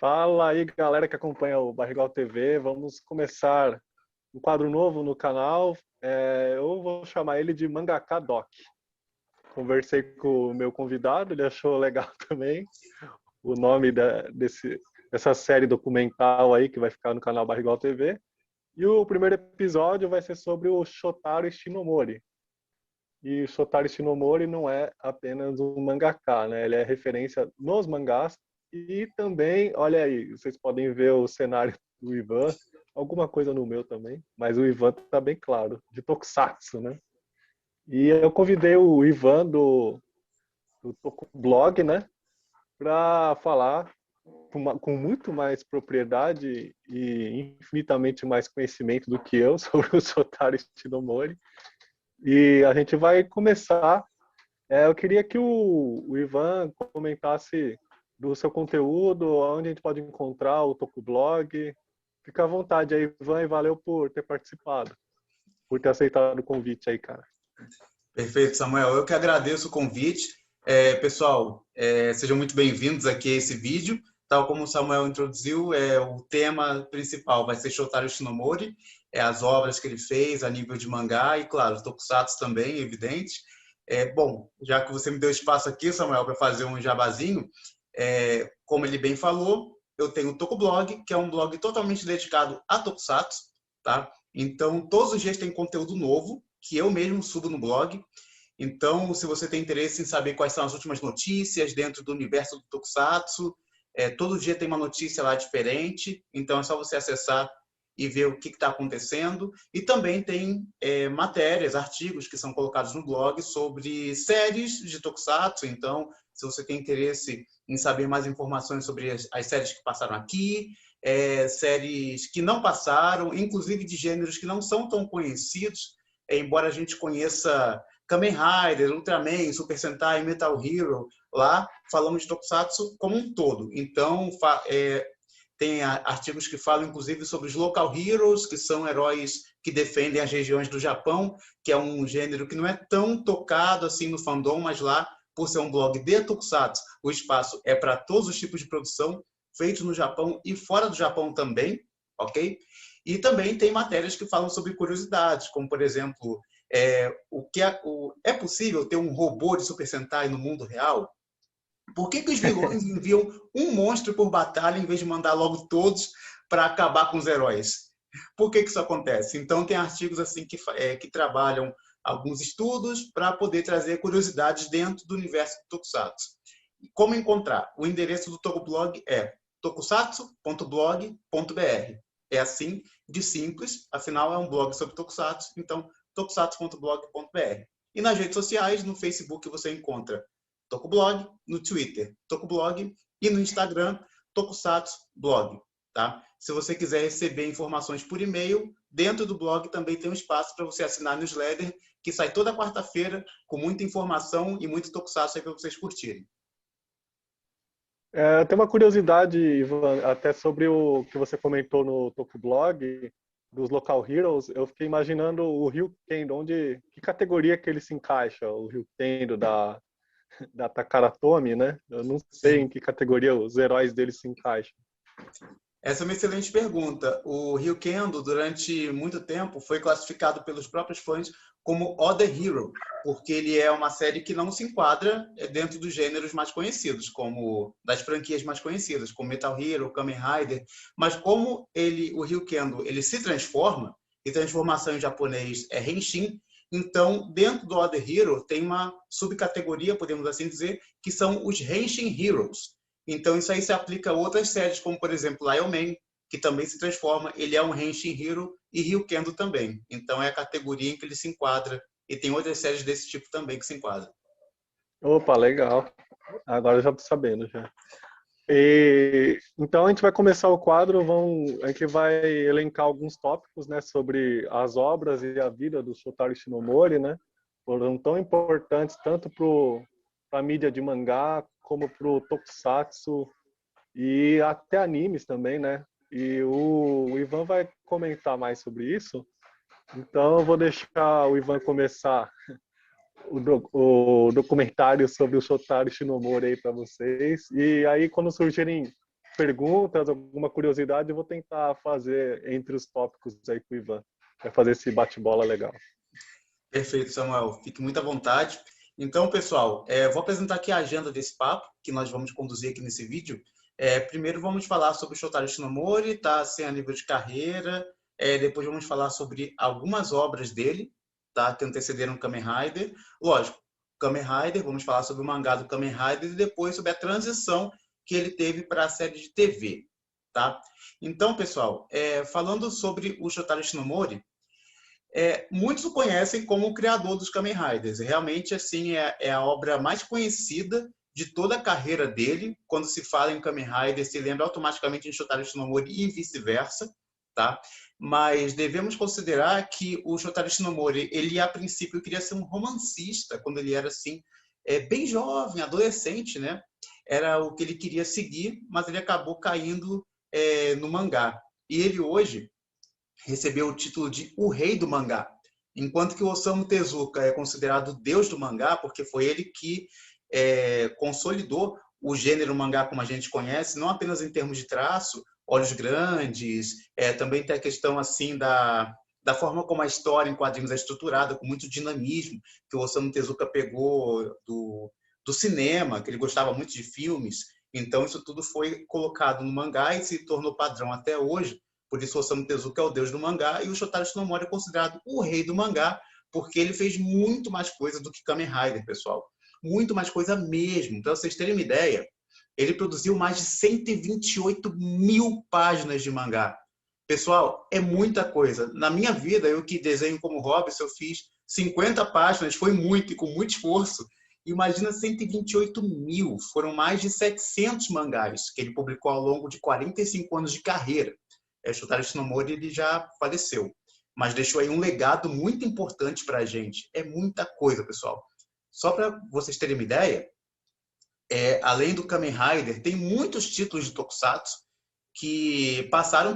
Fala aí, galera que acompanha o Barrigal TV. Vamos começar um quadro novo no canal. Eu vou chamar ele de Mangaka Doc. Conversei com o meu convidado, ele achou legal também o nome dessa série documental aí que vai ficar no canal Barrigal TV. E o primeiro episódio vai ser sobre o Shotaro Shinomori. E o Shotaro Shinomori não é apenas um mangaka, né? Ele é referência nos mangás. E também, olha aí, vocês podem ver o cenário do Ivan, alguma coisa no meu também, mas o Ivan tá bem claro, de Tokusatsu, né? E eu convidei o Ivan do Tokublog, né, para falar com muito mais propriedade e infinitamente mais conhecimento do que eu sobre o Shotaro Shinomori. E a gente vai começar. Eu queria que o Ivan comentasse do seu conteúdo, onde a gente pode encontrar o Tokublog. Fica à vontade aí, Ivan, e valeu por ter participado, por ter aceitado o convite aí, cara. Perfeito, Samuel. Eu que agradeço o convite. Pessoal, sejam muito bem-vindos aqui a esse vídeo. Tal como o Samuel introduziu, o tema principal vai ser Shotaro Shinomori, as obras que ele fez a nível de mangá e, claro, Tokusatsu também, evidente. Bom, já que você me deu espaço aqui, Samuel, para fazer um jabazinho, como ele bem falou, eu tenho o Tokublog, que é um blog totalmente dedicado a Tokusatsu, tá? Então, todos os dias tem conteúdo novo, que eu mesmo subo no blog. Então, se você tem interesse em saber quais são as últimas notícias dentro do universo do Tokusatsu, todo dia tem uma notícia lá diferente, então é só você acessar e ver o que está acontecendo. E também tem matérias, artigos que são colocados no blog sobre séries de Tokusatsu. Então, se você tem interesse em saber mais informações sobre as séries que passaram aqui, séries que não passaram, inclusive de gêneros que não são tão conhecidos, embora a gente conheça Kamen Rider, Ultraman, Super Sentai, Metal Hero, lá falamos de Tokusatsu como um todo. Então, tem artigos que falam, inclusive, sobre os Local Heroes, que são heróis que defendem as regiões do Japão, que é um gênero que não é tão tocado assim no fandom, mas lá, por ser um blog de Tokusatsu, o espaço é para todos os tipos de produção feitos no Japão e fora do Japão também, ok? E também tem matérias que falam sobre curiosidades, como, por exemplo, é possível ter um robô de Super Sentai no mundo real? Por que os vilões enviam um monstro por batalha em vez de mandar logo todos para acabar com os heróis? Por que isso acontece? Então, tem artigos assim que trabalham alguns estudos para poder trazer curiosidades dentro do universo do Tokusatsu. Como encontrar? O endereço do Tokublog é tokusatsu.blog.br. É assim de simples, afinal é um blog sobre Tokusatsu, então tokusatsu.blog.br. E nas redes sociais, no Facebook você encontra Tokublog, no Twitter Tokublog e no Instagram Tokusatsu Blog. Tá? Se você quiser receber informações por e-mail, dentro do blog também tem um espaço para você assinar a newsletter, que sai toda quarta-feira com muita informação e muito Tokusatsu aí para vocês curtirem. Eu tenho uma curiosidade, Ivan, até sobre o que você comentou no Tokublog, dos Local Heroes. Eu fiquei imaginando o Ryukendo, que categoria que ele se encaixa, o Ryukendo da Takara Tomy, né? Eu não sei em que categoria os heróis dele se encaixam. Essa é uma excelente pergunta. O Ryukendo, durante muito tempo, foi classificado pelos próprios fãs como Other Hero, porque ele é uma série que não se enquadra dentro dos gêneros mais conhecidos, como das franquias mais conhecidas, como Metal Hero, Kamen Rider. Mas como o Ryukendo, ele se transforma, e transformação em japonês é Henshin, então, dentro do Other Hero, tem uma subcategoria, podemos assim dizer, que são os Henshin Heroes. Então, isso aí se aplica a outras séries, como, por exemplo, Lion Man, que também se transforma. Ele é um Henshin Hero e Ryukendo também. Então, é a categoria em que ele se enquadra. E tem outras séries desse tipo também que se enquadram. Opa, legal. Agora eu já estou sabendo, já. Então, a gente vai começar o quadro, a gente vai elencar alguns tópicos, né, sobre as obras e a vida do Shotaro Shinomori, né? Foram tão importantes tanto para a mídia de mangá, como para o Tokusatsu e até animes também, né? E o Ivan vai comentar mais sobre isso. Então eu vou deixar o Ivan começar o documentário sobre o Shotaro Shinomori aí para vocês. E aí quando surgirem perguntas, alguma curiosidade, eu vou tentar fazer entre os tópicos aí com o Ivan. Vai fazer esse bate-bola legal. Perfeito, Samuel. Fique muito à vontade. Então, pessoal, vou apresentar aqui a agenda desse papo que nós vamos conduzir aqui nesse vídeo. Primeiro vamos falar sobre o Shotaro Shinomori, tá? Assim, a nível de carreira. Depois vamos falar sobre algumas obras dele, tá? Que antecederam Kamen Rider. Lógico, Kamen Rider, vamos falar sobre o mangá do Kamen Rider e depois sobre a transição que ele teve para a série de TV, tá? Então, pessoal, falando sobre o Shotaro Shinomori, muitos o conhecem como o criador dos Kamen Riders. Realmente, assim, é a obra mais conhecida de toda a carreira dele. Quando se fala em Kamen Rider, se lembra automaticamente de Shotaro Shinomori e vice-versa, tá? Mas devemos considerar que o Shotaro Shinomori, ele a princípio queria ser um romancista, quando ele era assim, bem jovem, adolescente, né? Era o que ele queria seguir, mas ele acabou caindo no mangá. E ele hoje recebeu o título de o rei do mangá, enquanto que o Osamu Tezuka é considerado o deus do mangá, porque foi ele que consolidou o gênero mangá como a gente conhece, não apenas em termos de traço, olhos grandes, também tem a questão assim da forma como a história em quadrinhos é estruturada, com muito dinamismo, que o Osamu Tezuka pegou do cinema, que ele gostava muito de filmes. Então isso tudo foi colocado no mangá e se tornou padrão até hoje. Por isso o Osamu Tezuka é o deus do mangá e o Shotaro Shinomori é considerado o rei do mangá, porque ele fez muito mais coisa do que Kamen Rider, pessoal. Muito mais coisa mesmo. Para vocês terem uma ideia, ele produziu mais de 128 mil páginas de mangá. Pessoal, é muita coisa. Na minha vida, eu que desenho como hobby, eu fiz 50 páginas, foi muito e com muito esforço. Imagina 128 mil, foram mais de 700 mangás que ele publicou ao longo de 45 anos de carreira. Shotaro Shinomori, ele já faleceu, mas deixou aí um legado muito importante para a gente. É muita coisa, pessoal. Só para vocês terem uma ideia, além do Kamen Rider, tem muitos títulos de Tokusatsu que passaram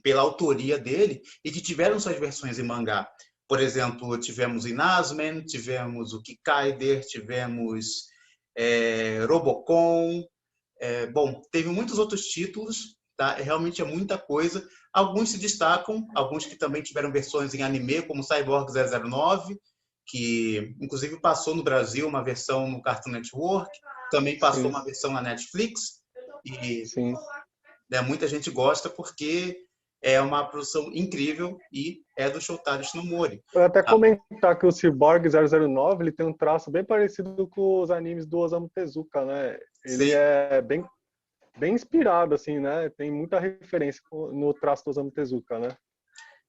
pela autoria dele e que tiveram suas versões em mangá. Por exemplo, tivemos o Inazuma, tivemos o Kikaider, tivemos Robocon. Bom, teve muitos outros títulos, tá? Realmente é muita coisa. Alguns se destacam, alguns que também tiveram versões em anime, como Cyborg 009, que inclusive passou no Brasil uma versão no Cartoon Network, também passou Sim. uma versão na Netflix, e Sim. Muita gente gosta porque é uma produção incrível e é do Shotaro Shinomori. Eu até comentar que o Cyborg 009 ele tem um traço bem parecido com os animes do Osamu Tezuka, né? Ele Sim. é bem inspirado, assim, né? Tem muita referência no traço do Osamu Tezuka, né?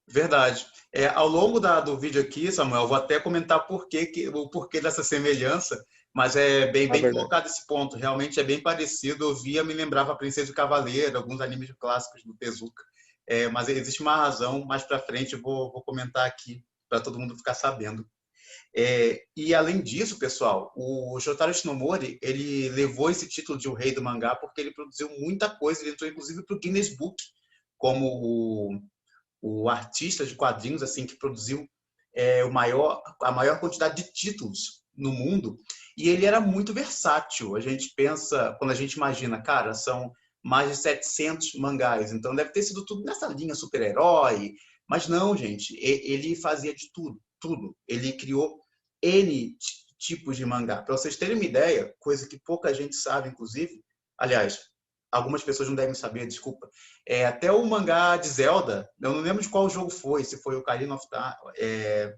Verdade. Ao longo do vídeo aqui, Samuel, eu vou até comentar o porquê dessa semelhança, mas é bem colocado esse ponto. Realmente é bem parecido. Eu via, me lembrava a Princesa e o Cavaleiro, alguns animes clássicos do Tezuka. Mas existe uma razão, mais para frente eu vou comentar aqui, para todo mundo ficar sabendo. E além disso, pessoal, o Shotaro Shinomori, ele levou esse título de o rei do mangá porque ele produziu muita coisa. Ele entrou inclusive para o Guinness Book como o artista de quadrinhos assim que produziu a maior quantidade de títulos no mundo. E ele era muito versátil. A gente pensa, quando a gente imagina, cara, são mais de 700 mangás, então deve ter sido tudo nessa linha super-herói. Mas não, gente, ele fazia de tudo, tudo. Ele criou N tipos de mangá. Para vocês terem uma ideia, coisa que pouca gente sabe, inclusive, aliás, algumas pessoas não devem saber, desculpa. Até o mangá de Zelda, eu não lembro de qual jogo foi, se foi o Ocarina of Time.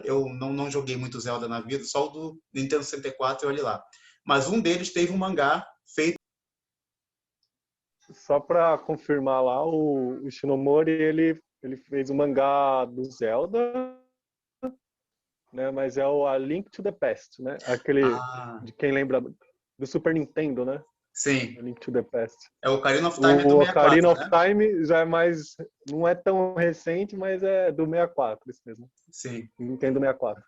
Eu não joguei muito Zelda na vida, só o do Nintendo 64 e olha lá. Mas um deles teve um mangá feito. Só para confirmar lá, o Shinomori ele fez o mangá do Zelda, né? Mas é o A Link to the Past, né? Aquele de quem lembra do Super Nintendo, né? Sim. A Link to the Past. O Ocarina of Time é do O 64, Ocarina of né? Time já é mais, não é tão recente, mas é do 64, isso mesmo. Sim. Nintendo 64.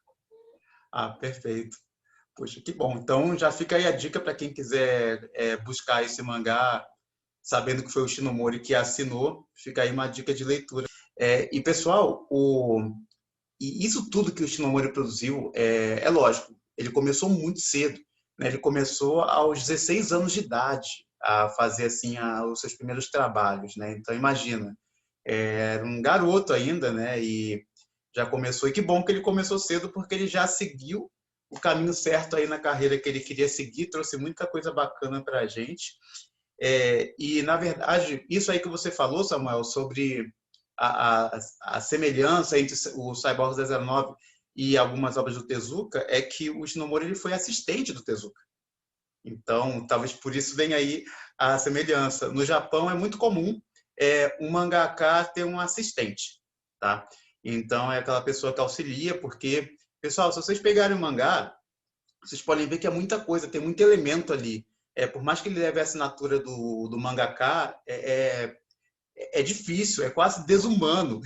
Perfeito. Poxa, que bom. Então já fica aí a dica para quem quiser buscar esse mangá, sabendo que foi o Shinomori que assinou, fica aí uma dica de leitura. E pessoal, e isso tudo que o Shinomori produziu, lógico, ele começou muito cedo, né? Ele começou aos 16 anos de idade. a fazer assim os seus primeiros trabalhos, né? Então imagina, era um garoto ainda, né? E já começou, e que bom que ele começou cedo, porque ele já seguiu o caminho certo aí na carreira que ele queria seguir, trouxe muita coisa bacana para a gente. E, na verdade, isso aí que você falou, Samuel, sobre a semelhança entre o Cyborg 009 e algumas obras do Tezuka, é que o Ishinomori ele foi assistente do Tezuka. Então, talvez por isso venha aí a semelhança. No Japão é muito comum um mangaka ter um assistente, tá? Então, é aquela pessoa que auxilia, porque, pessoal, se vocês pegarem o mangá, vocês podem ver que é muita coisa, tem muito elemento ali. Por mais que ele leve a assinatura do mangaka, é difícil, é quase desumano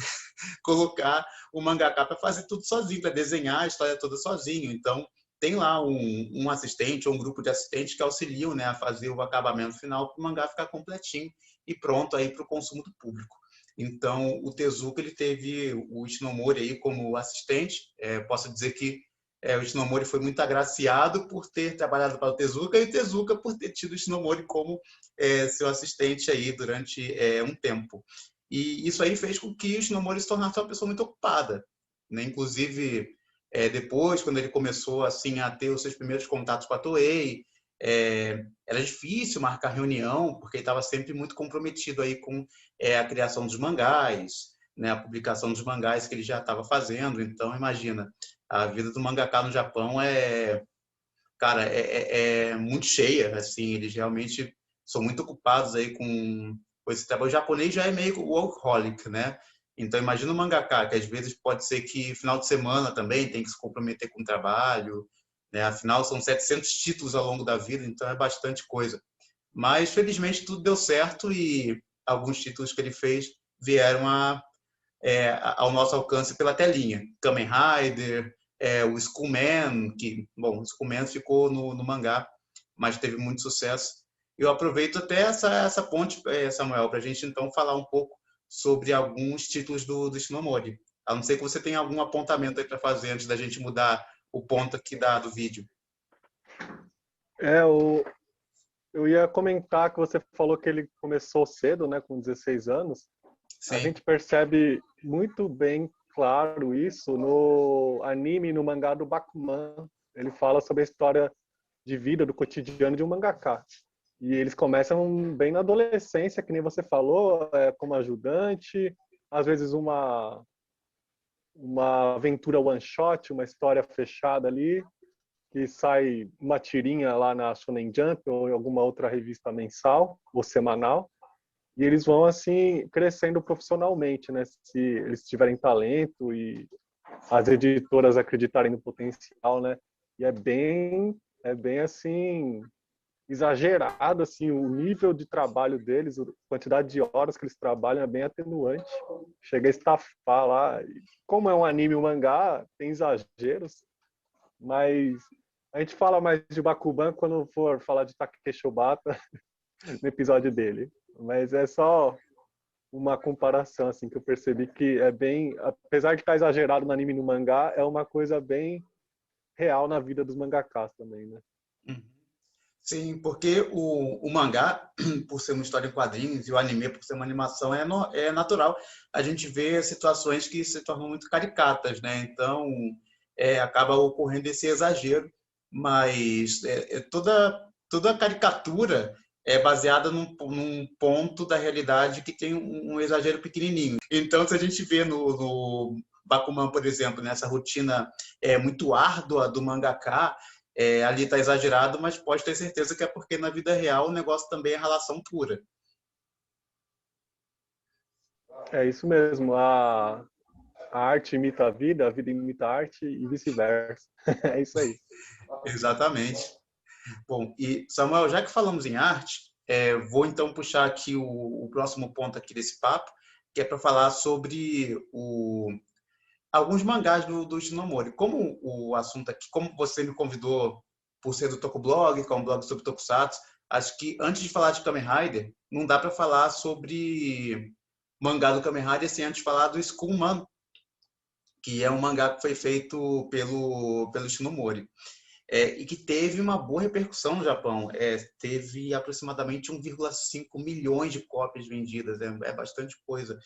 colocar o mangaka para fazer tudo sozinho, para desenhar a história toda sozinho. Então, tem lá um assistente ou um grupo de assistentes que auxiliam, né, a fazer o acabamento final para o mangá ficar completinho e pronto aí para o consumo do público. Então, o Tezuka ele teve o Ishinomori aí como assistente. Posso dizer que o Ishinomori foi muito agraciado por ter trabalhado para o Tezuka e o Tezuka por ter tido o Ishinomori como seu assistente aí durante um tempo. E isso aí fez com que o Ishinomori se tornasse uma pessoa muito ocupada, né? Inclusive, depois, quando ele começou assim a ter os seus primeiros contatos com a Toei, era difícil marcar reunião, porque ele estava sempre muito comprometido aí com a criação dos mangás, né, a publicação dos mangás que ele já estava fazendo. Então, imagina, a vida do mangaka no Japão cara, é muito cheia, assim, eles realmente são muito ocupados aí com esse trabalho. O japonês já é meio workaholic, né? Então, imagina o mangaka, que às vezes pode ser que final de semana também tem que se comprometer com o trabalho, né? Afinal, são 700 títulos ao longo da vida, então é bastante coisa. Mas, felizmente, tudo deu certo e alguns títulos que ele fez vieram ao nosso alcance pela telinha. Kamen Rider, o Skullman, que, bom, o Skullman ficou no mangá, mas teve muito sucesso. Eu aproveito até essa ponte, Samuel, para a gente então falar um pouco sobre alguns títulos do Shinomori. A não ser que você tenha algum apontamento aí para fazer antes da gente mudar o ponto aqui do vídeo. Eu ia comentar que você falou que ele começou cedo, né, com 16 anos. Sim. A gente percebe muito bem claro isso no anime e no mangá do Bakuman. Ele fala sobre a história de vida, do cotidiano de um mangaka. E eles começam bem na adolescência, que nem você falou, como ajudante, às vezes uma aventura one shot, uma história fechada ali, que sai uma tirinha lá na Shonen Jump ou em alguma outra revista mensal ou semanal. E eles vão assim crescendo profissionalmente, né? Se eles tiverem talento e as editoras acreditarem no potencial, né? E é bem assim exagerado assim o nível de trabalho deles, a quantidade de horas que eles trabalham é bem atenuante. Chega a estafar lá. Como é um anime, um mangá, tem exageros, mas a gente fala mais de Bakuman quando for falar de Takeshi Obata no episódio dele. Mas é só uma comparação assim que eu percebi que é bem, apesar de estar exagerado no anime e no mangá, é uma coisa bem real na vida dos mangakas também, né? Sim, porque o mangá, por ser uma história em quadrinhos, e o anime, por ser uma animação, é natural a gente ver situações que se tornam muito caricatas, né? Então, acaba ocorrendo esse exagero, mas toda caricatura é baseada num ponto da realidade que tem um exagero pequenininho. Então, se a gente vê no Bakuman, por exemplo, nessa rotina muito árdua do mangaka, ali está exagerado, mas pode ter certeza que é porque na vida real o negócio também é relação pura. É isso mesmo. A arte imita a vida imita a arte e vice-versa. É isso aí. Exatamente. Bom, e Samuel, já que falamos em arte, vou então puxar aqui o próximo ponto aqui desse papo, que é para falar sobre alguns mangás do Shinomori. Como o assunto aqui, como você me convidou por ser do Tokublog, que é um blog sobre Tokusatsu, acho que antes de falar de Kamen Rider, não dá para falar sobre mangá do Kamen Rider sem antes falar do Skullman, que é um mangá que foi feito pelo Shinomori. e que teve uma boa repercussão no Japão. Teve aproximadamente 1,5 milhões de cópias vendidas, é bastante coisa.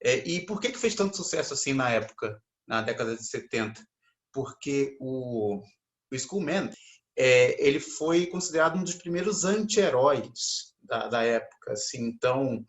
E por que fez tanto sucesso assim na época, na década de 70? Porque o Skullman, ele foi considerado um dos primeiros anti-heróis da época. Assim, então,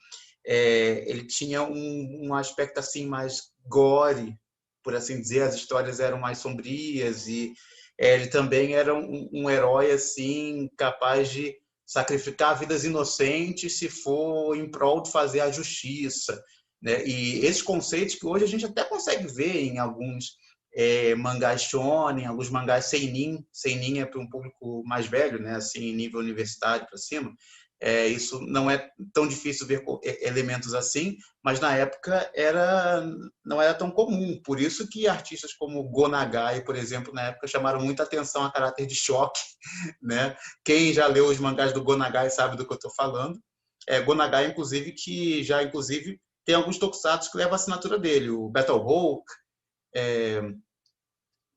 ele tinha um aspecto assim mais gore, por assim dizer, as histórias eram mais sombrias e ele também era um herói assim capaz de sacrificar vidas inocentes se for em prol de fazer a justiça, né? E esses conceitos que hoje a gente até consegue ver em alguns mangás shonen, alguns mangás seinin é para um público mais velho, né? Assim, nível universitário para cima. Isso não é tão difícil ver elementos assim, mas na época não era tão comum. Por isso que artistas como Go Nagai, por exemplo, na época chamaram muita atenção a caráter de choque, né? Quem já leu os mangás do Go Nagai sabe do que eu estou falando. Go Nagai, inclusive, que já inclusive tem alguns tokusatsu que levam a assinatura dele, o Battle Hulk,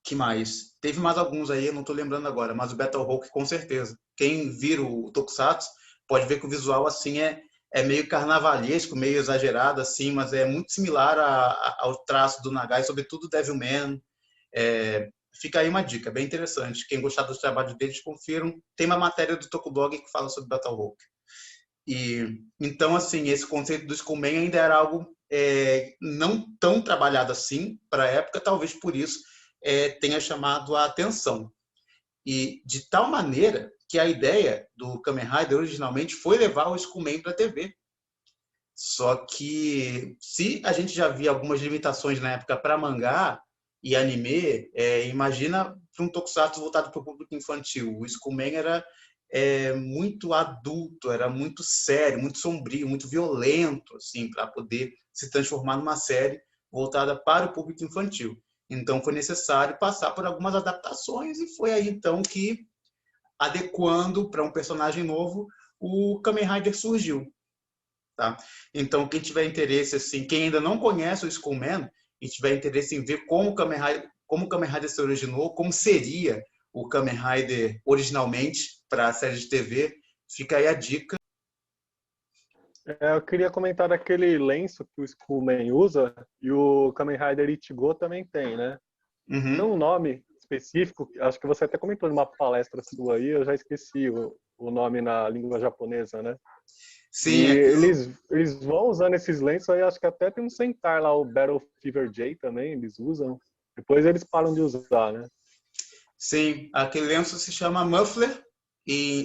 que mais? Teve mais alguns aí, eu não estou lembrando agora, mas o Battle Hulk com certeza. Quem vira o Tokusatsu pode ver que o visual assim é meio carnavalesco, meio exagerado assim, mas é muito similar ao traço do Nagai, sobretudo o Devilman. Fica aí uma dica, bem interessante. Quem gostar dos trabalhos deles, confiram. Tem uma matéria do Tokublog que fala sobre Battle Hulk. E então assim, esse conceito do Skullman ainda era algo não tão trabalhado assim para a época, talvez por isso tenha chamado a atenção. E de tal maneira que a ideia do Kamen Rider originalmente foi levar o Skullman para a TV. Só que se a gente já via algumas limitações na época para mangá e anime, imagina para um tokusatsu voltado para o público infantil. O Skullman era muito adulto, era muito sério, muito sombrio, muito violento, assim, para poder se transformar numa série voltada para o público infantil. Então foi necessário passar por algumas adaptações e foi aí então que, adequando para um personagem novo, o Kamen Rider surgiu. Tá? Então quem tiver interesse, assim, quem ainda não conhece o Skullman e tiver interesse em ver como o Kamen Rider se originou, como seria o Kamen Rider originalmente para a série de TV, fica aí a dica. Eu queria comentar daquele lenço que o Skullman usa e o Kamen Rider Ichigo também tem, né? Tem Uhum. um nome específico, acho que você até comentou numa palestra sua aí, eu já esqueci o nome na língua japonesa, né? E Sim, eles vão usando esses lenços aí, acho que até tem um Sentai lá, o Battle Fever J também, eles usam. Depois eles param de usar, né? sim, aquele lenço se chama muffler,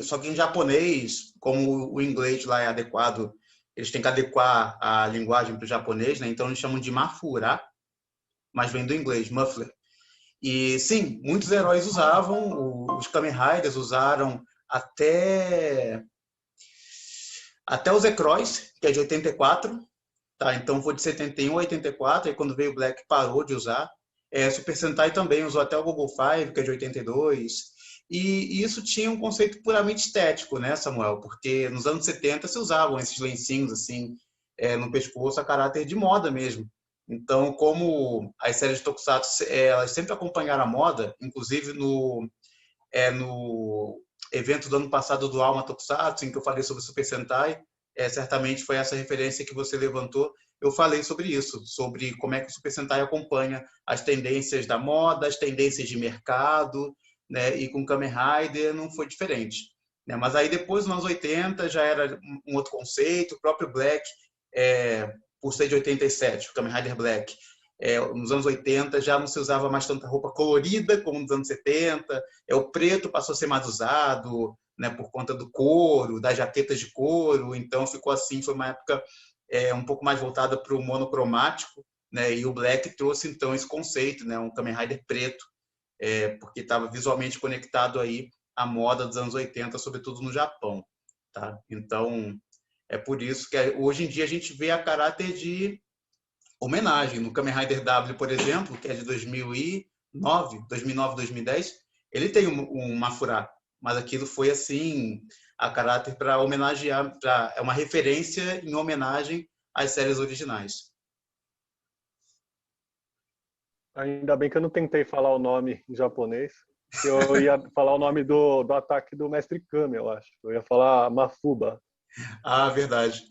só que em japonês, como o inglês lá é adequado, eles têm que adequar a linguagem para o japonês, né? Então eles chamam de mafura, mas vem do inglês, muffler. E sim, muitos heróis usavam, os Kamen Riders usaram até os Zekrois, que é de 84, tá? Então foi de 71 a 84, e quando veio o Black parou de usar. Super Sentai também usou até o Google Five, que é de 82. E isso tinha um conceito puramente estético, né, Samuel? Porque nos anos 70 se usavam esses lencinhos assim no pescoço a caráter de moda mesmo. Então, como as séries de Tokusatsu elas sempre acompanharam a moda, inclusive no evento do ano passado do Alma Tokusatsu, em que eu falei sobre o Super Sentai, certamente foi essa referência que você levantou. Eu falei sobre isso, sobre como é que o Super Sentai acompanha as tendências da moda, as tendências de mercado, né? E com o Kamen Rider não foi diferente. Né? Mas aí depois, nos anos 80, já era um outro conceito, o próprio Black, por ser de 87, o Kamen Rider Black, nos anos 80 já não se usava mais tanta roupa colorida como nos anos 70, o preto passou a ser mais usado, né, por conta do couro, das jaquetas de couro, então ficou assim, foi uma época um pouco mais voltada para o monocromático, né, e o Black trouxe então esse conceito, né, um Kamen Rider preto, porque estava visualmente conectado aí à moda dos anos 80, sobretudo no Japão. Tá? Então, é por isso que hoje em dia a gente vê a caráter de homenagem. No Kamen Rider W, por exemplo, que é de 2009, 2010, ele tem um Mafurá, mas aquilo foi assim a caráter para homenagear, é uma referência em homenagem às séries originais. Ainda bem que eu não tentei falar o nome em japonês. Eu ia falar o nome do ataque do Mestre Kami, eu acho. Eu ia falar Mafuba. Ah, verdade.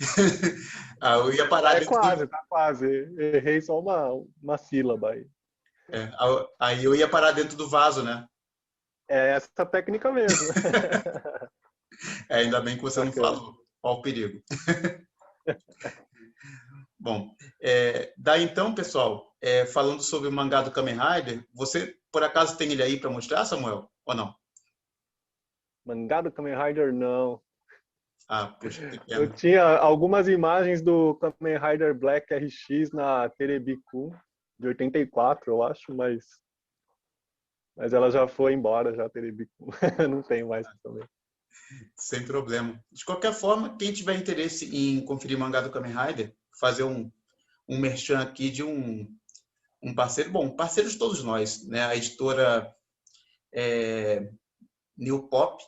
Ah, eu ia parar É dentro do. quase, tá quase. Errei só uma sílaba aí. Aí eu ia parar dentro do vaso, né? É essa técnica mesmo. Ainda bem que você não Bacana. falou. Olha o perigo. Bom, daí então, pessoal, falando sobre o mangá do Kamen Rider, você por acaso tem ele aí para mostrar, Samuel? Ou não? Mangá do Kamen Rider, não. Ah, puxa, que Eu pena. tinha algumas imagens do Kamen Rider Black RX na Terebiku, de 84, eu acho, mas ela já foi embora, já a Terebiku. Não tem mais também. Sem problema. De qualquer forma, quem tiver interesse em conferir mangá do Kamen Rider, fazer um merchan aqui de um parceiro, bom, parceiros todos nós, né? A editora New Pop,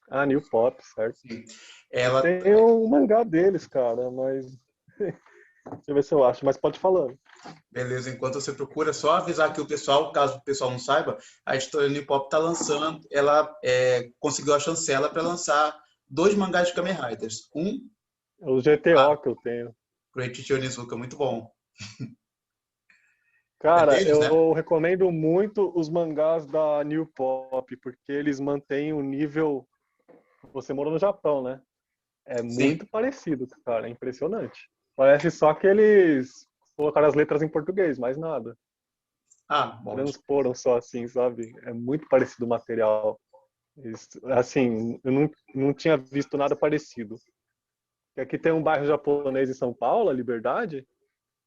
Ah, New Pop, certo. sim, Eu ela, tenho um mangá deles, cara, mas deixa eu ver se eu acho, mas pode falar. beleza, enquanto você procura, só avisar aqui o pessoal, caso o pessoal não saiba, a editora New Pop está lançando, ela conseguiu a chancela para lançar dois mangás de Kamen Riders. Um, É o GTO que eu tenho. Great Teacher Onizuka, muito bom. É Cara, deles, né? eu recomendo muito os mangás da New Pop, porque eles mantêm o nível. Você morou no Japão, né? É Sim. muito parecido, cara. É impressionante. Parece só que eles colocaram as letras em português, mais nada. Ah, bom. Transporam só assim, sabe? É muito parecido o material. Assim, eu não tinha visto nada parecido. E aqui tem um bairro japonês em São Paulo, a Liberdade.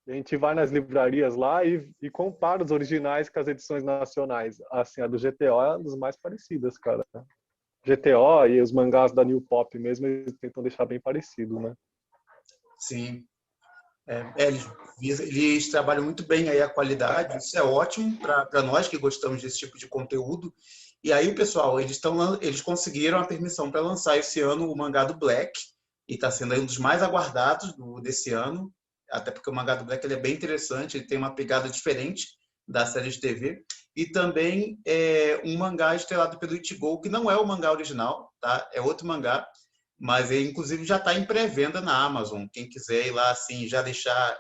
A gente vai nas livrarias lá e compara os originais com as edições nacionais. Assim, a do GTO é uma das mais parecidas, cara. GTO e os mangás da New Pop mesmo, eles tentam deixar bem parecido, né? Sim. Eles trabalham muito bem aí a qualidade, isso é ótimo para nós que gostamos desse tipo de conteúdo. E aí, pessoal, eles conseguiram a permissão para lançar esse ano o mangá do Black, e está sendo aí um dos mais aguardados desse ano, até porque o mangá do Black ele é bem interessante, ele tem uma pegada diferente da série de TV. E também um mangá estrelado pelo Ichigo, que não é o mangá original, tá? É outro mangá, mas ele inclusive já está em pré-venda na Amazon. Quem quiser ir lá assim, já deixar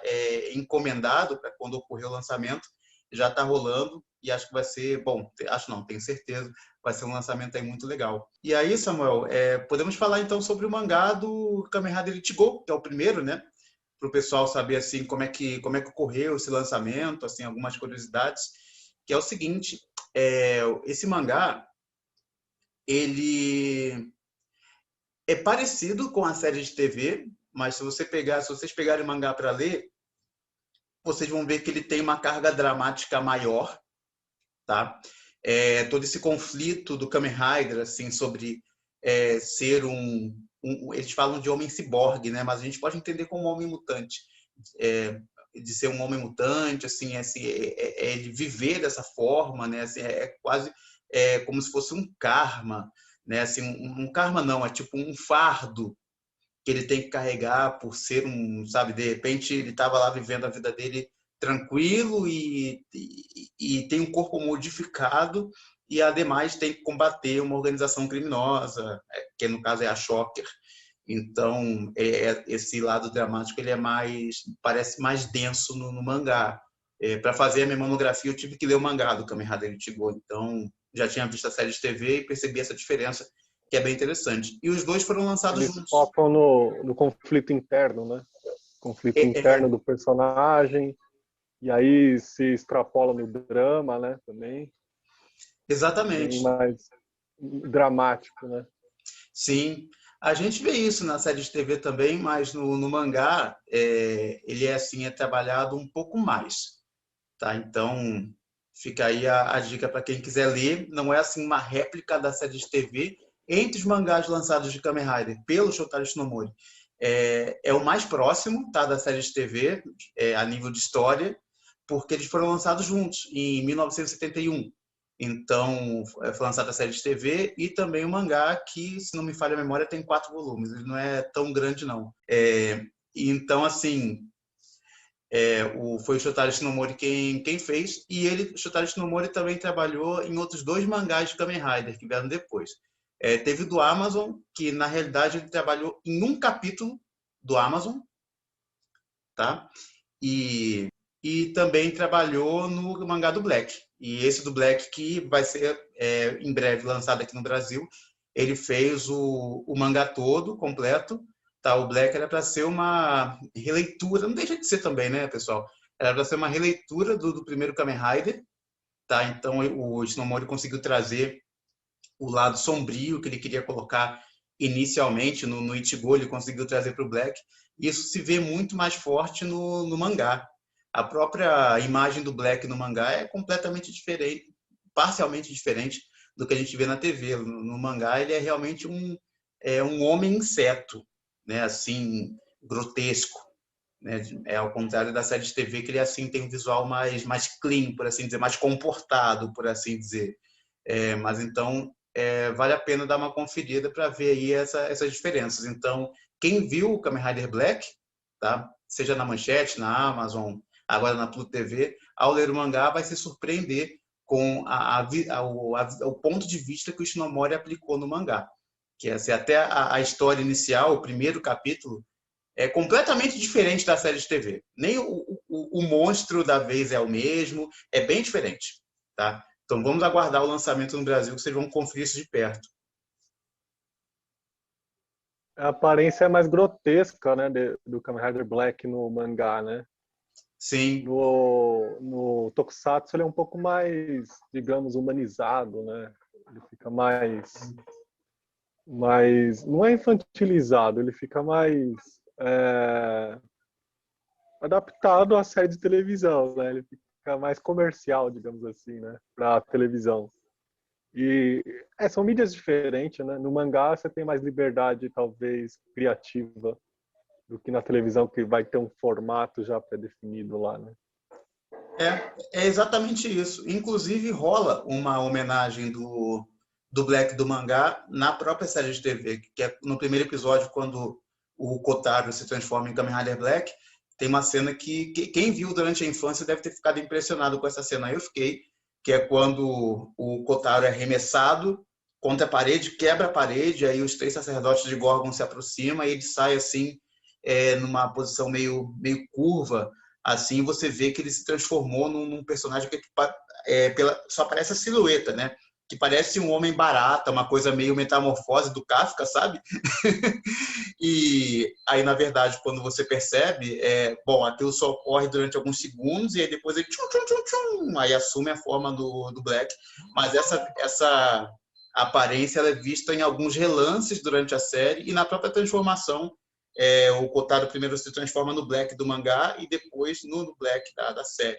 encomendado para quando ocorrer o lançamento, já está rolando e acho que vai ser, bom, acho não, tenho certeza, vai ser um lançamento aí muito legal. E aí, Samuel, podemos falar então sobre o mangá do Kamen Rider Elite Go, que é o primeiro, né? Para o pessoal saber assim como é que ocorreu esse lançamento, assim algumas curiosidades, que é o seguinte, esse mangá ele é parecido com a série de TV, mas se vocês pegarem o mangá para ler, vocês vão ver que ele tem uma carga dramática maior, tá? Todo esse conflito do Kamen Rider, assim, sobre ser eles falam de homem ciborgue, né? Mas a gente pode entender como homem mutante, de ser um homem mutante, assim, ele viver dessa forma, né? Assim, quase como se fosse um karma, né? Assim, um karma não, é tipo um fardo que ele tem que carregar por ser sabe, de repente ele estava lá vivendo a vida dele tranquilo e tem um corpo modificado e ademais tem que combater uma organização criminosa, que no caso é a Shocker. Então, esse lado dramático ele parece mais denso no mangá. Para fazer a minha monografia, eu tive que ler o mangá do Kamen Rider Ichigo. Então, já tinha visto a série de TV e percebi essa diferença, que é bem interessante. E os dois foram lançados Eles juntos. focam no conflito interno, né? Conflito interno É, do personagem, e aí se extrapola no drama, né? Também, bem exatamente. mais dramático, né? Sim. A gente vê isso na série de TV também, mas no mangá ele é trabalhado um pouco mais, tá? Então fica aí a dica para quem quiser ler. Não é assim uma réplica da série de TV entre os mangás lançados de Kamen Rider pelo Shotaro Shinomori. É o mais próximo, tá, da série de TV a nível de história, porque eles foram lançados juntos em 1971. Então, foi lançada a série de TV e também o mangá, que, se não me falha a memória, tem 4 volumes. Ele não é tão grande, não. Então, assim, Foi o Shotaro Shinomori quem fez, e o Shotaro Shinomori também trabalhou em outros 2 mangás de Kamen Rider que vieram depois. Teve o do Amazon, que na realidade ele trabalhou em um capítulo do Amazon, tá? E também trabalhou no mangá do Black. E esse do Black, que vai ser em breve lançado aqui no Brasil, ele fez o mangá todo, completo. Tá? O Black era para ser uma releitura, não deixa de ser também, né, pessoal? Era para ser uma releitura do primeiro Kamen Rider. Tá? Então o Shinomori conseguiu trazer o lado sombrio que ele queria colocar inicialmente no Ichigo, ele conseguiu trazer para o Black. Isso se vê muito mais forte no mangá. A própria imagem do Black no mangá é completamente diferente, parcialmente diferente do que a gente vê na TV. No mangá ele é realmente um homem inseto, né? Assim, grotesco, né? Ao contrário da série de TV, que ele assim tem um visual mais clean, por assim dizer, mais comportado, por assim dizer. Mas então vale a pena dar uma conferida para ver aí essas diferenças. Então, quem viu o Kamen Rider Black, tá? Seja na Manchete, na Amazon, agora na Pluto TV, ao ler o mangá vai se surpreender com o ponto de vista que o Shinomori aplicou no mangá. Que é assim, até a história inicial, o primeiro capítulo, é completamente diferente da série de TV. Nem o monstro da vez é o mesmo, é bem diferente, tá? Então vamos aguardar o lançamento no Brasil, que vocês vão conferir isso de perto. A aparência é mais grotesca, né, do Kamen Rider Black no mangá, né? Sim. No Tokusatsu ele é um pouco mais, digamos, humanizado, né? Ele fica mais não é infantilizado, ele fica mais adaptado à série de televisão, né? Ele fica mais comercial, digamos assim, né? Para televisão. E são mídias diferentes, né? No mangá você tem mais liberdade, talvez, criativa do que na televisão, que vai ter um formato já pré-definido lá, né? É exatamente isso. Inclusive rola uma homenagem do Black do mangá na própria série de TV, que é no primeiro episódio, quando o Kotaro se transforma em Kamen Rider Black, tem uma cena que quem viu durante a infância deve ter ficado impressionado com essa cena. Eu fiquei, que é quando o Kotaro é arremessado contra a parede, quebra a parede, aí os 3 sacerdotes de Gorgon se aproximam e ele sai assim, numa posição meio curva, assim você vê que ele se transformou num personagem que só aparece a silhueta, né? Que parece um homem barata, uma coisa meio metamorfose do Kafka, sabe? E aí, na verdade, quando você percebe, bom, aquilo só ocorre durante alguns segundos e aí depois ele tchum, tchum, tchum, tchum, aí assume a forma do Black. Mas essa aparência ela é vista em alguns relances durante a série e na própria transformação. O Kotaro primeiro se transforma no Black do mangá e depois no Black da série.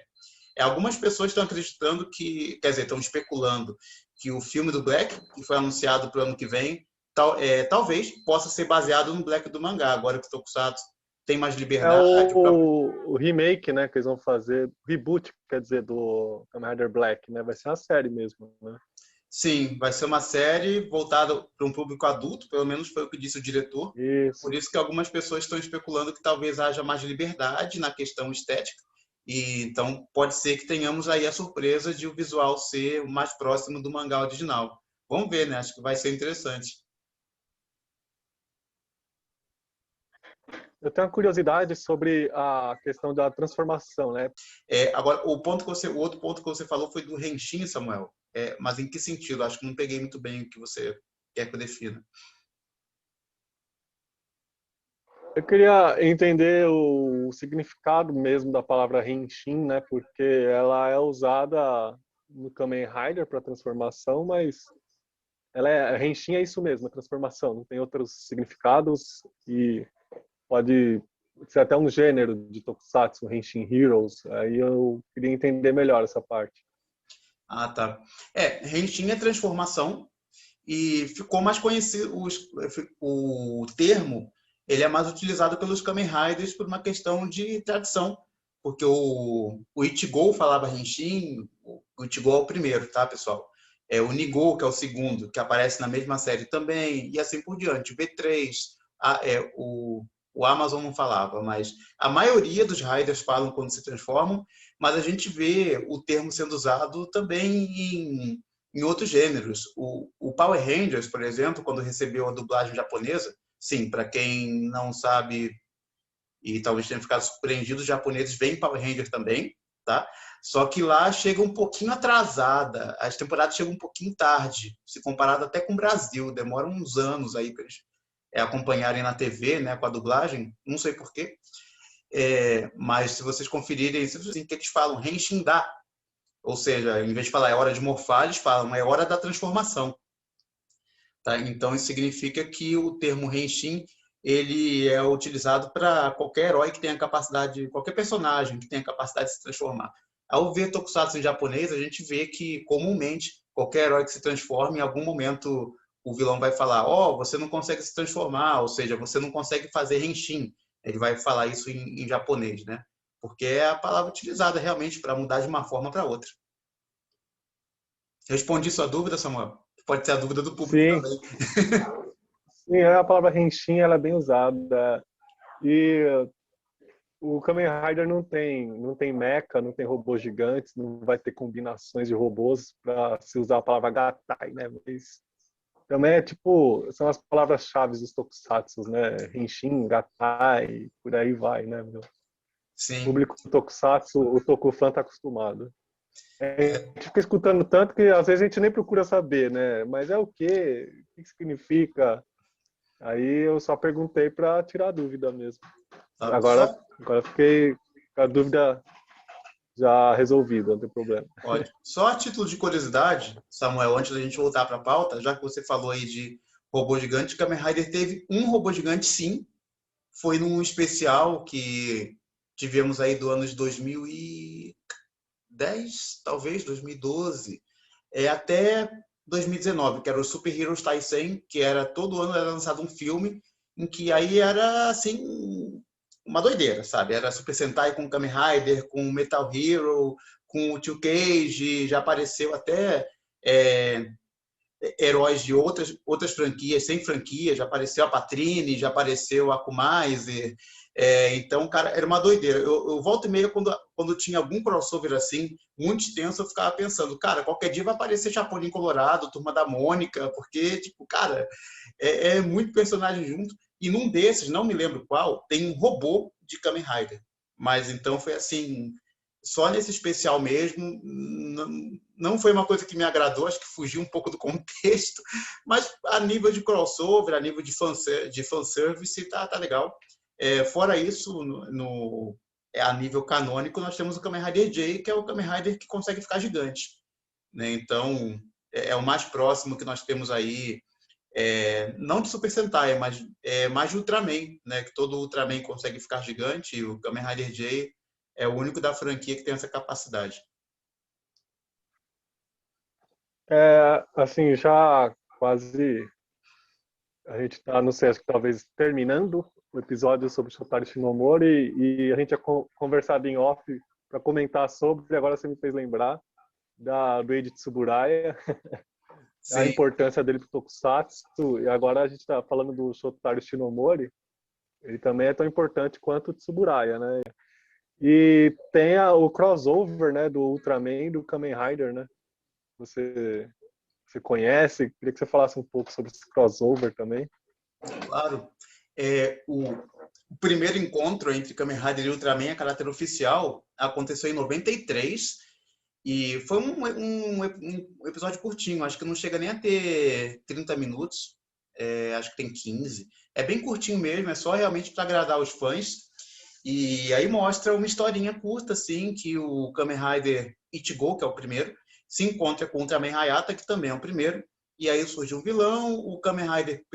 Algumas pessoas estão acreditando quer dizer, estão especulando que o filme do Black, que foi anunciado para o ano que vem, talvez possa ser baseado no Black do mangá, agora que o Tokusatsu tem mais liberdade. O remake, né, que eles vão fazer, reboot, quer dizer, do Kamen Rider Black, né? Vai ser uma série mesmo, né? Sim, vai ser uma série voltada para um público adulto, pelo menos foi o que disse o diretor. Isso. Por isso que algumas pessoas estão especulando que talvez haja mais liberdade na questão estética. E então pode ser que tenhamos aí a surpresa de o visual ser mais próximo do mangá original. Vamos ver, né? Acho que vai ser interessante. Eu tenho uma curiosidade sobre a questão da transformação, né? Agora, o outro ponto que você falou foi do Henshin, Samuel. Mas em que sentido? Acho que não peguei muito bem o que você quer que eu defina. Eu queria entender o significado mesmo da palavra Henshin, né? Porque ela é usada no Kamen Rider para transformação, mas Henshin é isso mesmo, a transformação. Não tem outros significados e pode ser até um gênero de Tokusatsu, Henshin Heroes. Aí eu queria entender melhor essa parte. Ah, tá. Henshin é transformação e ficou mais conhecido o termo, ele é mais utilizado pelos Kamen Riders por uma questão de tradição, porque o Ichigo falava Henshin, o Ichigo é o primeiro, tá, pessoal? O Nigo, que é o segundo, que aparece na mesma série também, e assim por diante. O V3, o Amazon não falava, mas a maioria dos riders falam quando se transformam, mas a gente vê o termo sendo usado também em outros gêneros. O Power Rangers, por exemplo, quando recebeu a dublagem japonesa, sim, para quem não sabe e talvez tenha ficado surpreendido, os japoneses veem Power Rangers também, tá? Só que lá chega um pouquinho atrasada, as temporadas chegam um pouquinho tarde, se comparado até com o Brasil, demora uns anos aí para eles acompanharem na TV, né, com a dublagem, não sei porquê, mas se vocês conferirem, assim, que eles falam Henshin-da, ou seja, em vez de falar é hora de morfar, eles falam é hora da transformação. Tá? Então, isso significa que o termo Henshin ele é utilizado para qualquer herói que tenha capacidade, qualquer personagem que tenha capacidade de se transformar. Ao ver Tokusatsu em japonês, a gente vê que, comumente, qualquer herói que se transforme, em algum momento o vilão vai falar, você não consegue se transformar, ou seja, você não consegue fazer Henshin. Ele vai falar isso em japonês, né? Porque é a palavra utilizada realmente para mudar de uma forma para outra. Respondi sua dúvida, Samuel? Pode ser a dúvida do público Sim, também. sim, a palavra Henshin ela é bem usada. E o Kamen Rider não tem mecha, não tem robôs gigantes, não vai ter combinações de robôs para se usar a palavra Gatai, né? Mas também é tipo, são as palavras-chave dos tokusatsu, né? Henshin, Gatai, por aí vai, né? O Sim. público tokusatsu, o Tokufan tá acostumado. A gente fica escutando tanto que às vezes a gente nem procura saber, né? Mas é o quê? O que significa? Aí eu só perguntei para tirar a dúvida mesmo. Tá? Agora, agora fiquei com a dúvida já resolvida, não tem problema. Só a título de curiosidade, Samuel, antes da gente voltar para a pauta, já que você falou aí de robô gigante, Kamen Rider teve um robô gigante, sim. Foi num especial que tivemos aí do ano de 2010, talvez, 2012, até 2019, que era o Super Heroes Taisen, que era todo ano era lançado um filme, em que aí era, assim, uma doideira, sabe? Era Super Sentai com Kamen Rider, com Metal Hero, com o Tio Cage, já apareceu até heróis de outras franquias, sem franquia, já apareceu a Patrine, já apareceu a Kumaiser, então, cara, era uma doideira. Eu volta e meia, quando tinha algum crossover assim, muito extenso, eu ficava pensando, cara, qualquer dia vai aparecer Chapolin Colorado, Turma da Mônica, porque, tipo, cara, é muito personagem junto, e num desses, não me lembro qual, tem um robô de Kamen Rider. Mas então foi assim, só nesse especial mesmo, não foi uma coisa que me agradou, acho que fugiu um pouco do contexto, mas a nível de crossover, a nível de fanservice, tá legal. Fora isso, a nível canônico, nós temos o Kamen Rider J, que é o Kamen Rider que consegue ficar gigante. Né? Então, é o mais próximo que nós temos aí, não de Super Sentai, mas mais de Ultraman, né? Que todo Ultraman consegue ficar gigante, e o Kamen Rider J é o único da franquia que tem essa capacidade. Assim, já quase a gente está, não sei, acho que talvez terminando o episódio sobre Shotaro Shinomori e a gente tinha conversado em off para comentar sobre, agora você me fez lembrar do Eiji Tsuburaya, a Sim. importância dele para o Tokusatsu, e agora a gente está falando do Shotaro Shinomori, ele também é tão importante quanto o Tsuburaya, né? E tem o crossover, né, do Ultraman e do Kamen Rider, né? Você conhece? Queria que você falasse um pouco sobre esse crossover também. Claro. O primeiro encontro entre Kamen Rider e Ultraman a caráter oficial aconteceu em 93 e foi um episódio curtinho, acho que não chega nem a ter 30 minutos, acho que tem 15. É bem curtinho mesmo, é só realmente para agradar os fãs. E aí mostra uma historinha curta, assim, que o Kamen Rider Ichigo, que é o primeiro, se encontra com o Ultraman Hayata, que também é o primeiro, e aí surge um vilão, o Kamen Rider,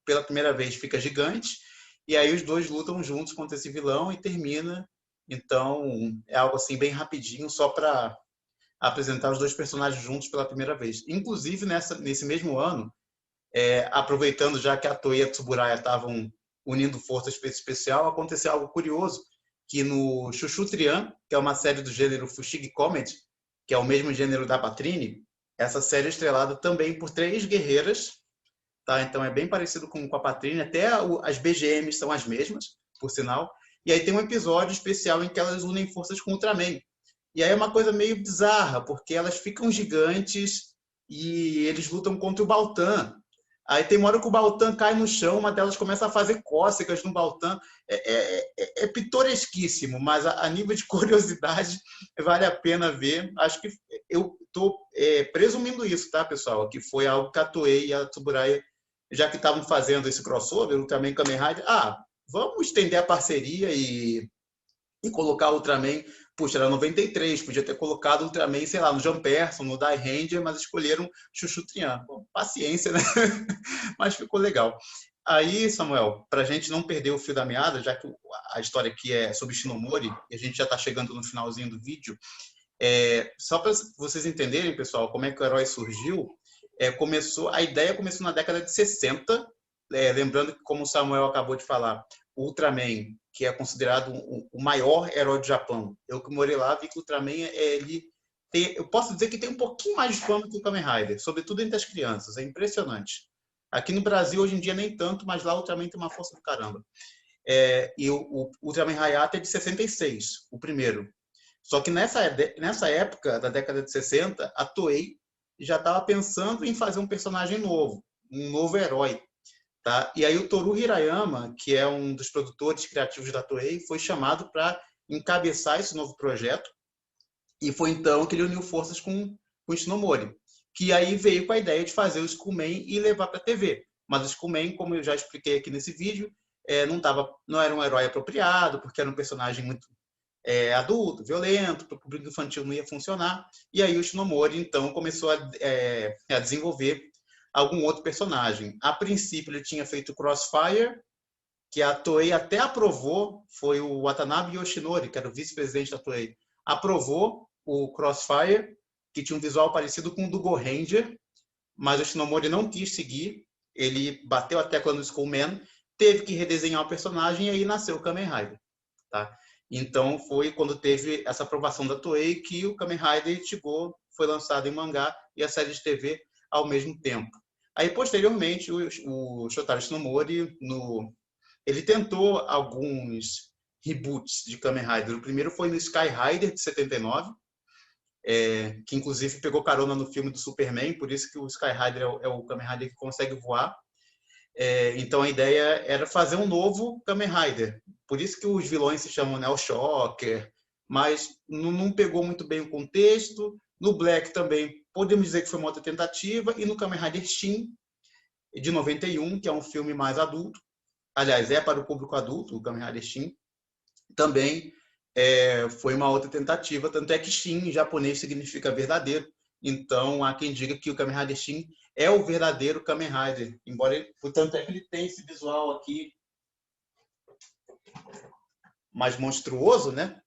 pela primeira vez, fica gigante, e aí os dois lutam juntos contra esse vilão e termina. Então, é algo assim bem rapidinho, só para apresentar os dois personagens juntos pela primeira vez. Inclusive, nesse mesmo ano, aproveitando já que a Toei e a Tsuburaya estavam unindo forças para esse especial, aconteceu algo curioso, que no Chuchu Trian, que é uma série do gênero Fushigi Comedy, que é o mesmo gênero da Patrine, essa série é estrelada também por 3 guerreiras tá? Então é bem parecido com a Patrine, até as BGMs são as mesmas, por sinal. E aí tem um episódio especial em que elas unem forças com o Ultraman. E aí é uma coisa meio bizarra, porque elas ficam gigantes e eles lutam contra o Baltan. Aí tem uma hora que o Baltan cai no chão, uma delas começa a fazer cócegas no Baltan. É pitoresquíssimo, mas a nível de curiosidade vale a pena ver. Acho que eu estou presumindo isso, tá, pessoal? Que foi algo que a Toei e a Tsuburaya, já que estavam fazendo esse crossover, Ultraman Kamen Rider, vamos estender a parceria e colocar o Ultraman. Puxa, era 93, podia ter colocado o Ultraman, sei lá, no Jumperson, no Die Ranger, mas escolheram Chuchu Trian. Bom, paciência, né? Mas ficou legal. Aí, Samuel, para a gente não perder o fio da meada, já que a história aqui é sobre Shinomori, e a gente já está chegando no finalzinho do vídeo, só para vocês entenderem, pessoal, como é que o herói surgiu, a ideia começou na década de 60, lembrando que, como o Samuel acabou de falar, o Ultraman, que é considerado o maior herói do Japão. Eu que morei lá, vi que o Ultraman, eu posso dizer que tem um pouquinho mais de fama que o Kamen Rider, sobretudo entre as crianças. É impressionante. Aqui no Brasil, hoje em dia, nem tanto, mas lá o Ultraman tem uma força do caramba. E o Ultraman Hayata é de 66, o primeiro. Só que nessa época, da década de 60, a Toei já estava pensando em fazer um personagem novo, um novo herói. Tá? E aí o Toru Hirayama, que é um dos produtores criativos da Toei, foi chamado para encabeçar esse novo projeto, e foi então que ele uniu forças com o Shinomori, que aí veio com a ideia de fazer o Skullman e levar para a TV. Mas o Skullman, como eu já expliquei aqui nesse vídeo, não era um herói apropriado, porque era um personagem muito adulto, violento, para o público infantil não ia funcionar. E aí o Shinomori, então, começou a desenvolver algum outro personagem. A princípio, ele tinha feito Crossfire, que a Toei até aprovou, foi o Watanabe Yoshinori, que era o vice-presidente da Toei, aprovou o Crossfire, que tinha um visual parecido com o do Go Ranger, mas o Shinomori não quis seguir, ele bateu a tecla no Skullman, teve que redesenhar o personagem e aí nasceu o Kamen Rider. Tá? Então foi quando teve essa aprovação da Toei que o Kamen Rider Ichigo foi lançado em mangá e a série de TV ao mesmo tempo. Aí, posteriormente, o Shotaro Shinomori, ele tentou alguns reboots de Kamen Rider. O primeiro foi no Sky Rider, de 79, que inclusive pegou carona no filme do Superman, por isso que o Sky Rider é o Kamen Rider que consegue voar. Então a ideia era fazer um novo Kamen Rider. Por isso que os vilões se chamam Neo Shocker, mas não pegou muito bem o contexto. No Black também podemos dizer que foi uma outra tentativa, e no Kamen Rider Shin, de 91, que é um filme mais adulto, aliás, é para o público adulto, o Kamen Rider Shin, também foi uma outra tentativa, tanto é que Shin em japonês significa verdadeiro, então há quem diga que o Kamen Rider Shin é o verdadeiro Kamen Rider, embora portanto é que ele tem esse visual aqui mais monstruoso, né?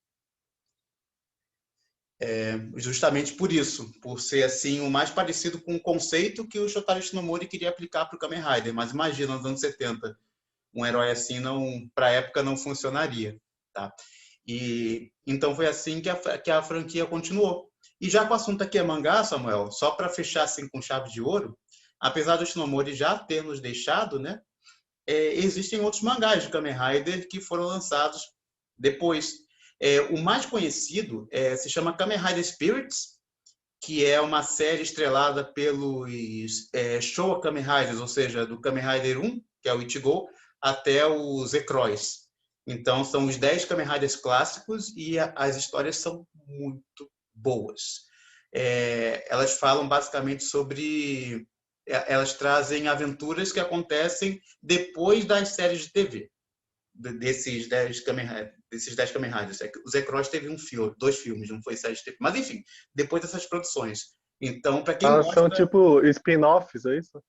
Justamente por isso, por ser assim o mais parecido com o conceito que o Shotaro Shinomori queria aplicar para o Kamen Rider. Mas imagina, nos anos 70, um herói assim para a época não funcionaria, tá? E então foi assim que a franquia continuou. E já com o assunto aqui é mangá, Samuel, só para fechar assim com chave de ouro, apesar do Shinomori já ter nos deixado, né? Existem outros mangás de Kamen Rider que foram lançados depois. O mais conhecido se chama Kamen Rider Spirits, que é uma série estrelada pelos Showa Kamen Riders, ou seja, do Kamen Rider 1, que é o Ichigo, até os Zekrois. Então, são os 10 Kamen Riders clássicos e as histórias são muito boas. Elas falam basicamente sobre... Elas trazem aventuras que acontecem depois das séries de TV, desses 10 Kamen Riders. O Zekrois teve 2 filmes, não foi série de TV. Mas, enfim, depois dessas produções. Então, para quem gosta... São tipo spin-offs, é isso?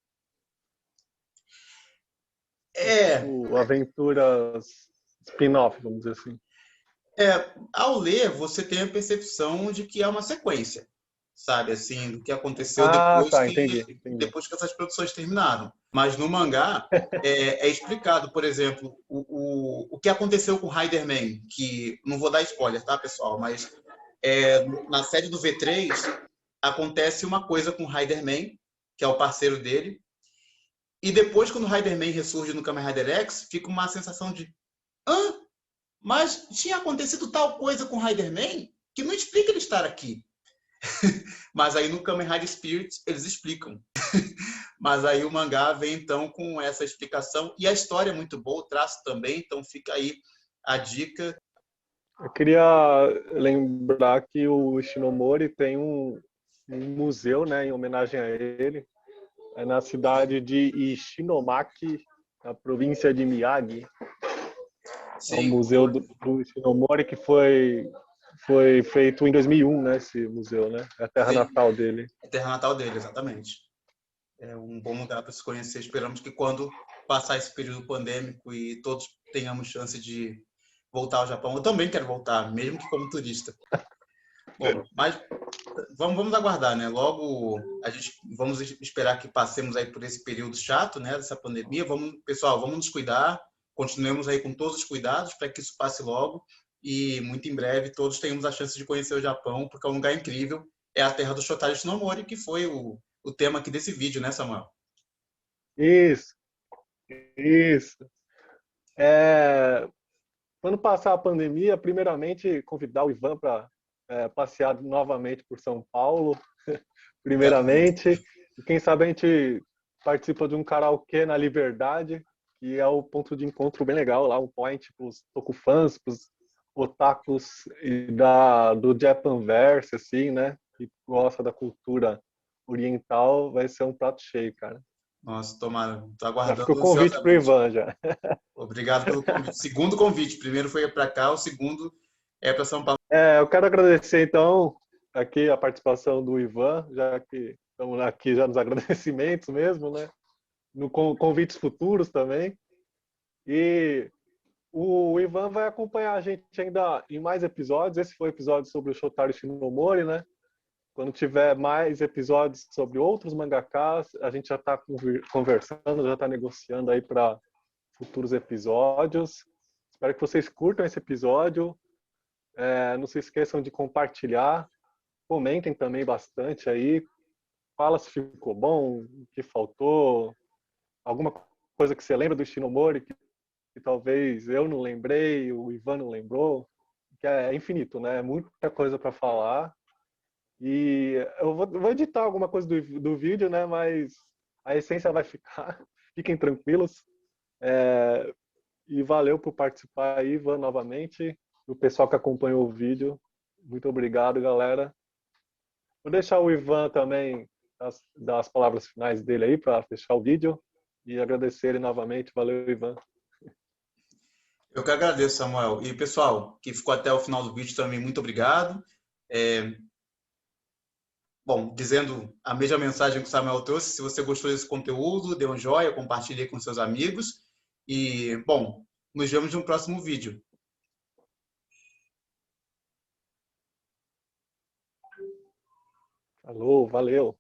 Tipo, aventuras spin-off, vamos dizer assim. Ao ler, você tem a percepção de que é uma sequência, sabe, assim, do que aconteceu Entendi. Depois que essas produções terminaram. Mas no mangá é explicado, por exemplo, o que aconteceu com o Riderman, que não vou dar spoiler, tá, pessoal? Mas na série do V3 acontece uma coisa com o Riderman, que é o parceiro dele, E depois, quando o Riderman ressurge no Kamen Rider X, fica uma sensação de hã? Mas tinha acontecido tal coisa com o Riderman que não explica ele estar aqui. Mas aí no Kamen Rider Spirit eles explicam. Mas aí o mangá vem então com essa explicação. E a história é muito boa, o traço também, então fica aí a dica. Eu queria lembrar que o Ishinomori tem um museu, né, em homenagem a ele, é na cidade de Ishinomaki, na província de Miyagi. É um Sim, museu do Ishinomori que foi feito em 2001, né, esse museu, né? É a terra sim, natal dele. é terra natal dele, exatamente. É um bom lugar para se conhecer. Esperamos que quando passar esse período pandêmico e todos tenhamos chance de voltar ao Japão, eu também quero voltar, mesmo que como turista. Bom, mas vamos aguardar, né? Logo a gente vamos esperar que passemos aí por esse período chato, né, dessa pandemia. Pessoal, vamos nos cuidar, continuemos aí com todos os cuidados para que isso passe logo e muito em breve todos tenhamos a chance de conhecer o Japão, porque é um lugar incrível, é a terra do Shotaro Shinomori, que foi o tema aqui desse vídeo, né, Samuel? Isso, isso. É, quando passar a pandemia, primeiramente convidar o Ivan para passear novamente por São Paulo, Quero muito. primeiramente. E quem sabe a gente participa de um karaokê na Liberdade, que é o ponto de encontro bem legal lá, um point para os tokufãs, para os otakus e do Japanverse, assim, né? Que gosta da cultura oriental, vai ser um prato cheio, cara. Nossa, tomara. Estou Já fica o aguardando convite pro ansiosamente. Ivan já. Obrigado pelo convite. Segundo convite. Primeiro foi para cá, o segundo é para São Paulo. Eu quero agradecer, então, aqui a participação do Ivan, já que estamos aqui já nos agradecimentos mesmo, né? No convites futuros também. E o Ivan vai acompanhar a gente ainda em mais episódios. Esse foi o episódio sobre o Shotaro Shinomori, né? Quando tiver mais episódios sobre outros mangakas, a gente já está conversando, já está negociando aí para futuros episódios. Espero que vocês curtam esse episódio. Não se esqueçam de compartilhar. Comentem também bastante aí. Fala se ficou bom, o que faltou, alguma coisa que você lembra do Shinomori que talvez eu não lembrei, o Ivan não lembrou, que é infinito, né? É muita coisa para falar. E eu vou editar alguma coisa do vídeo, né? Mas a essência vai ficar. Fiquem tranquilos. E valeu por participar aí, Ivan, novamente. E o pessoal que acompanhou o vídeo. Muito obrigado, galera. Vou deixar o Ivan também dar as palavras finais dele aí para fechar o vídeo. E agradecer ele novamente. Valeu, Ivan. Eu que agradeço, Samuel. E, pessoal, que ficou até o final do vídeo também, muito obrigado. Bom, dizendo a mesma mensagem que o Samuel trouxe, se você gostou desse conteúdo, dê um joinha, compartilhe com seus amigos. E, bom, nos vemos no próximo vídeo. Alô, valeu.